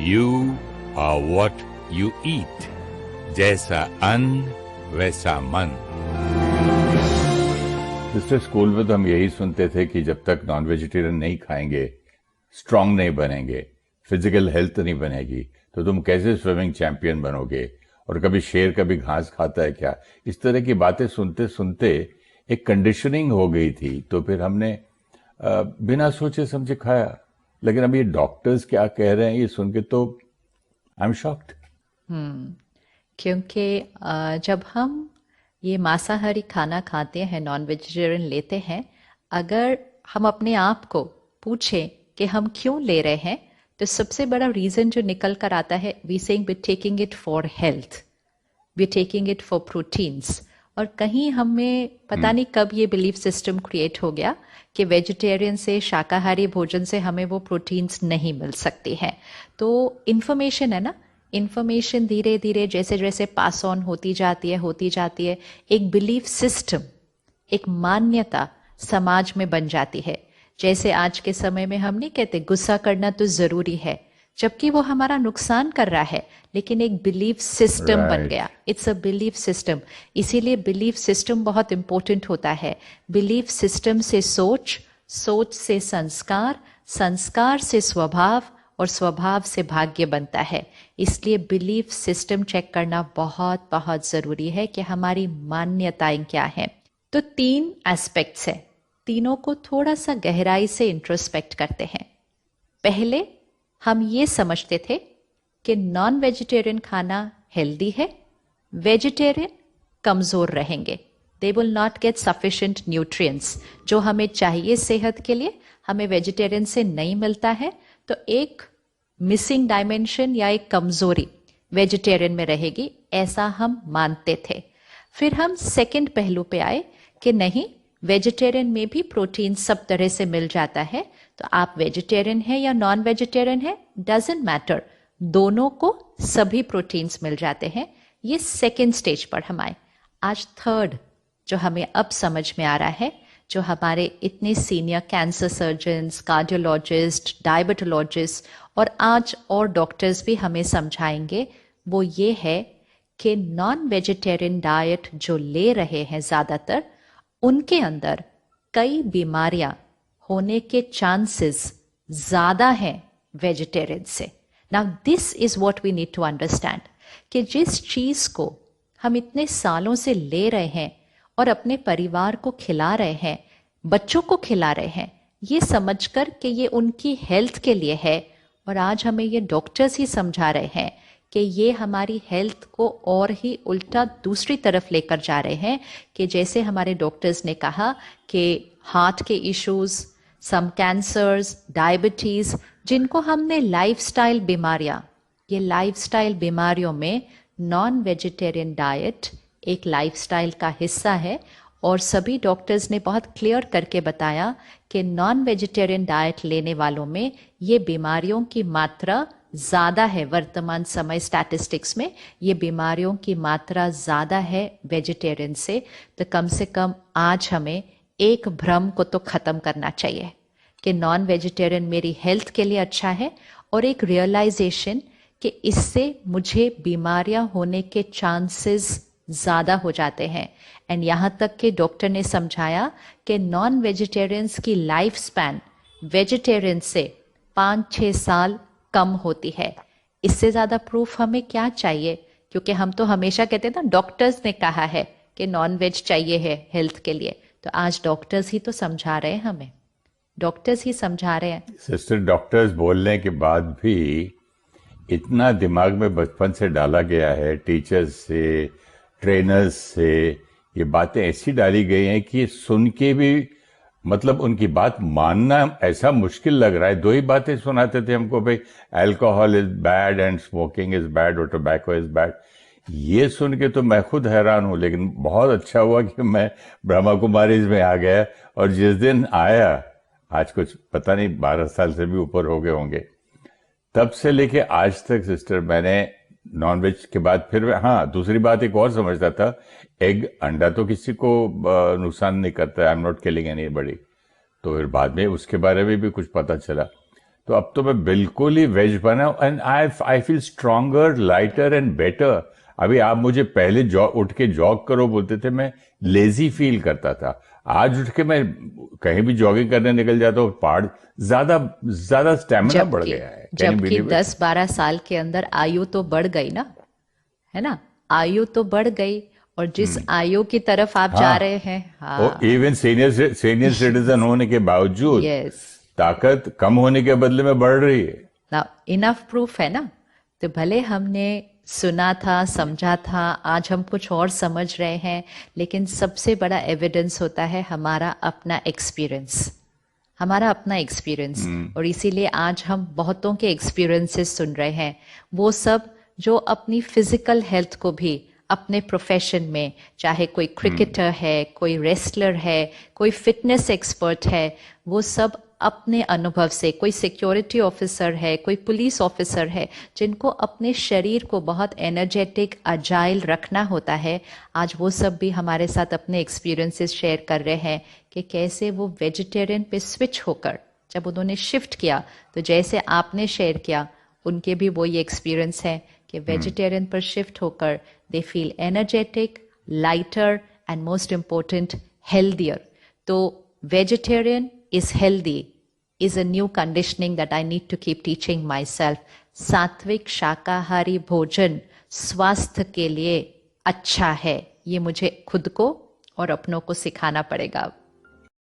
You are what you eat. जैसा अन्न वैसा मन। सिस्टर, स्कूल में तो हम यही सुनते थे कि जब तक नॉन वेजिटेरियन नहीं खाएंगे, स्ट्रांग नहीं बनेंगे, फिजिकल हेल्थ नहीं बनेगी, तो तुम कैसे स्विमिंग चैंपियन बनोगे? और कभी शेर कभी घास खाता है क्या? इस तरह की बातें सुनते सुनते एक कंडीशनिंग हो गई थी। तो फिर हमने बिना सोचे समझे खाया। लेकिन अब ये डॉक्टर्स क्या कह रहे हैं, ये सुन के तो आई एम शॉक्ड। क्योंकि जब हम ये मांसाहारी खाना खाते हैं, नॉन वेजिटेरियन लेते हैं, अगर हम अपने आप को पूछें कि हम क्यों ले रहे हैं, तो सबसे बड़ा रीज़न जो निकल कर आता है, we saying we taking it for health, we taking it for proteins. और कहीं हमें पता नहीं कब ये बिलीफ सिस्टम क्रिएट हो गया कि वेजिटेरियन से, शाकाहारी भोजन से हमें वो प्रोटीन्स नहीं मिल सकती हैं। तो इन्फॉर्मेशन है ना, इन्फॉर्मेशन धीरे धीरे जैसे जैसे पास ऑन होती जाती है, एक बिलीफ सिस्टम, एक मान्यता समाज में बन जाती है। जैसे आज के समय में हम नहीं कहते गुस्सा करना तो जरूरी है, जबकि वो हमारा नुकसान कर रहा है, लेकिन एक बिलीफ सिस्टम बन गया। It's a belief system. इसीलिए बिलीफ सिस्टम बहुत इंपॉर्टेंट होता है। बिलीफ सिस्टम से सोच, सोच से संस्कार, संस्कार से स्वभाव, और स्वभाव से भाग्य बनता है। इसलिए बिलीफ सिस्टम चेक करना बहुत बहुत जरूरी है कि हमारी मान्यताएं क्या हैं। तो 3 एस्पेक्ट्स हैं, तीनों को थोड़ा सा गहराई से इंट्रोस्पेक्ट करते हैं। पहले हम ये समझते थे कि नॉन वेजिटेरियन खाना हेल्दी है, वेजिटेरियन कमजोर रहेंगे, they will not gate sufficient nutrients, जो हमें चाहिए सेहत के लिए हमें वेजिटेरियन से नहीं मिलता है। तो एक मिसिंग डायमेंशन या एक कमजोरी वेजिटेरियन में रहेगी, ऐसा हम मानते थे। फिर हम सेकंड पहलू पे आए कि नहीं, वेजिटेरियन में भी प्रोटीन सब तरह से मिल जाता है, तो आप वेजिटेरियन है या नॉन वेजिटेरियन है, डजेंट मैटर, दोनों को सभी प्रोटीन्स मिल जाते हैं। ये सेकेंड स्टेज पर हम आए। आज थर्ड जो हमें अब समझ में आ रहा है, जो हमारे इतने senior cancer surgeons, cardiologist, diabetologist और आज और डॉक्टर्स भी हमें समझाएंगे, वो ये है कि नॉन वेजिटेरियन डाइट जो ले रहे हैं ज़्यादातर, उनके अंदर कई बीमारियां होने के चांसेस ज़्यादा हैं वेजिटेरियन से। Now this is what we need to understand कि जिस चीज़ को हम इतने सालों से ले रहे हैं और अपने परिवार को खिला रहे हैं, बच्चों को खिला रहे हैं, ये समझकर कि ये उनकी हेल्थ के लिए है, और आज हमें ये डॉक्टर्स ही समझा रहे हैं कि ये हमारी हेल्थ को और ही उल्टा दूसरी तरफ लेकर जा रहे हैं। कि जैसे हमारे डॉक्टर्स ने कहा कि हार्ट के इश्यूज, सम कैंसर्स, डायबिटीज़, जिनको हमने लाइफस्टाइल बीमारियां, ये लाइफस्टाइल बीमारियों में नॉन वेजिटेरियन डाइट एक लाइफस्टाइल का हिस्सा है। और सभी डॉक्टर्स ने बहुत क्लियर करके बताया कि नॉन वेजिटेरियन डाइट लेने वालों में ये बीमारियों की मात्रा ज़्यादा है। वर्तमान समय स्टैटिस्टिक्स में ये बीमारियों की मात्रा ज़्यादा है वेजिटेरियन से। तो कम से कम आज हमें एक भ्रम को तो ख़त्म करना चाहिए कि नॉन वेजिटेरियन मेरी हेल्थ के लिए अच्छा है, और एक रियलाइजेशन कि इससे मुझे बीमारियां होने के चांसेस ज़्यादा हो जाते हैं। एंड यहाँ तक कि डॉक्टर ने समझाया कि नॉन वेजिटेरियंस की लाइफ स्पैन वेजिटेरियन से 5-6 साल कम होती है। इससे ज़्यादा प्रूफ हमें क्या चाहिए? क्योंकि हम तो हमेशा कहते हैं ना, डॉक्टर्स ने कहा है कि नॉन वेज चाहिए है हेल्थ के लिए, तो आज डॉक्टर्स ही तो समझा रहे हैं हमें, डॉक्टर्स ही समझा रहे हैं। सिस्टर, डॉक्टर्स बोलने के बाद भी इतना दिमाग में बचपन से डाला गया है, टीचर्स से, ट्रेनर्स से, ये बातें ऐसी डाली गई हैं कि सुन के भी मतलब उनकी बात मानना ऐसा मुश्किल लग रहा है। 2 ही बातें सुनाते थे हमको, भाई alcohol is bad and smoking is bad और टोबैको इज बैड। ये सुन के तो मैं खुद हैरान हूँ। लेकिन बहुत अच्छा हुआ कि मैं ब्रह्मा कुमारीज में आ गया, और जिस दिन आया, आज कुछ पता नहीं 12 साल से भी ऊपर हो गए होंगे, तब से लेके आज तक सिस्टर मैंने नॉनवेज के बाद फिर, हाँ, दूसरी बात एक और समझता था, एग, अंडा तो किसी को नुकसान नहीं करता, I am not killing anybody. तो फिर बाद में उसके बारे में भी कुछ पता चला। तो अब तो मैं बिल्कुल ही वेज बना and I feel stronger, lighter and better. अभी आप मुझे पहले उठ के जॉग करो बोलते थे, मैं लेजी फील करता था। आज उठ के मैं कहीं भी जॉगिंग करने निकल जाता हूँ, पहाड़, ज्यादा ज्यादा स्टेमिना बढ़ जबकि गया है। कैन यू जबकि बिलीव इट? 10-12 साल के अंदर आयु तो बढ़ गई ना, है ना? आयु तो बढ़ गई, और जिस आयु की तरफ आप जा हाँ, रहे हैं, और हाँ, इवन सीनियर सिटीजन होने के बावजूद यस, ताकत कम होने के बदले में बढ़ रही है। ना इनफ प्रूफ है ना। तो भले हमने सुना था, समझा था, आज हम कुछ और समझ रहे हैं, लेकिन सबसे बड़ा एविडेंस होता है हमारा अपना एक्सपीरियंस, हमारा अपना एक्सपीरियंस। और इसीलिए आज हम बहुतों के एक्सपीरियंसेस सुन रहे हैं, वो सब जो अपनी फिजिकल हेल्थ को भी अपने प्रोफेशन में, चाहे कोई क्रिकेटर है, कोई रेसलर है, कोई फिटनेस एक्सपर्ट है, वो सब अपने अनुभव से, कोई सिक्योरिटी ऑफिसर है, कोई पुलिस ऑफिसर है, जिनको अपने शरीर को बहुत एनर्जेटिक, अजाइल रखना होता है, आज वो सब भी हमारे साथ अपने एक्सपीरियंसेस शेयर कर रहे हैं कि कैसे वो वेजिटेरियन पे स्विच होकर जब उन्होंने शिफ्ट किया, तो जैसे आपने शेयर किया, उनके भी वही एक्सपीरियंस है कि वेजिटेरियन पर शिफ्ट होकर they feel energetic, lighter and most important healthier. तो vegetarian is healthy is a new conditioning that I need to keep teaching myself. सात्विक शाकाहारी भोजन स्वास्थ्य के लिए अच्छा है, ये मुझे खुद को और अपनों को सिखाना पड़ेगा।